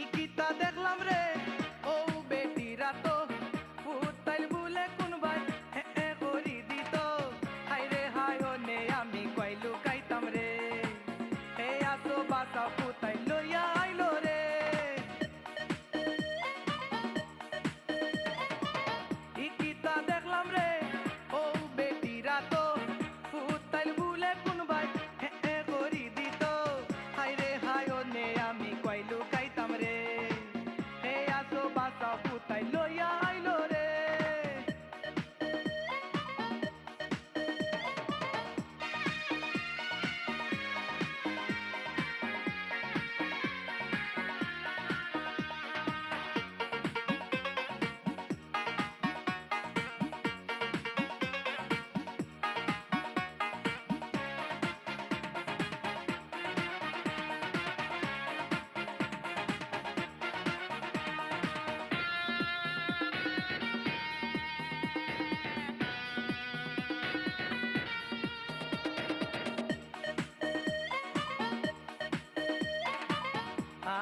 ইকিতা দেখলাম রে ও বেটিরা তো ফুটাইল বুলে কোনবাই করি দিত হাই রে হাই ও নে আমি কইলু কাইতাম রে হে আসো বাসা ফুটাইল লইয়া আইলো রে ইকিতা দেখলাম রে ও বেটিরা তো ফুটাইল বুলে কোনবাই করি দিত হাই রে হাই ও নে আমি কইলু কাইতাম রে হে আসো বাসা ফুটাইল লইয়া আইলো রে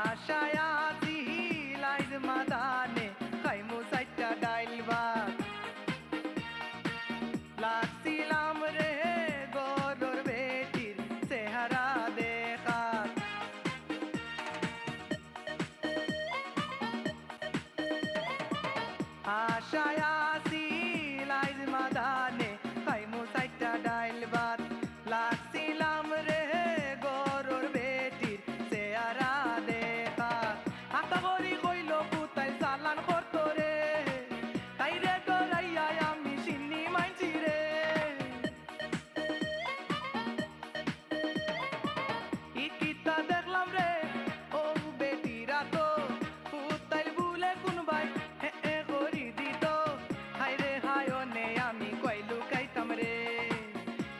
আশায় আছি লাইজ মাদানে খাইমু সাইটা ডাইল ভাত লাগছিলাম রে গরর বেটির চেহারা দেখাত আশায় আছি লাইজ মাদানে খাইমু সাইটা ডাইল ভাত লাগছিলাম রে গরর বেটির চেহারা দেখাত আতা করি কইল পুতাই চালান করতো রে তাই রে গরাইয়া আমি সিন্নি মাইছি রে ইকিতা দেখলাম রে ও বেটিরা তো পুতাইল বুলে কোনবাই করি দিত হাই রে হাই ও নে আমি কইলু কাইতাম রে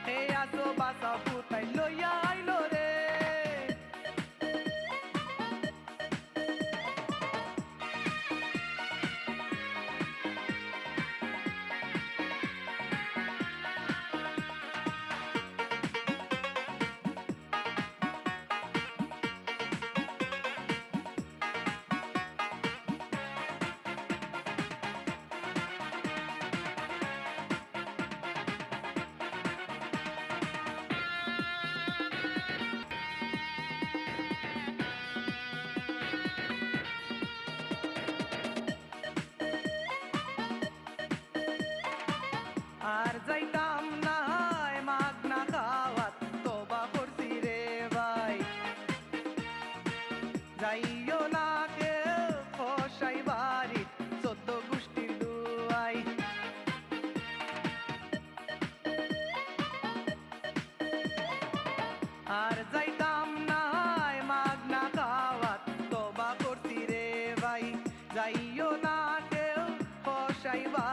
হে আসো বাসা পুতাইল লইয়া আইলো রে আর যাইতাম না মাগনা খাওয়াত তোবা করছি রে ভাই যাইও না কেউ খসাই বাড়ি 14 গোষ্ঠীর দুয়াই আর যাইতাম না মাগনা খাওয়াত তোবা করছি রে ভাই যাইও না কেউ খসাই বাড়ি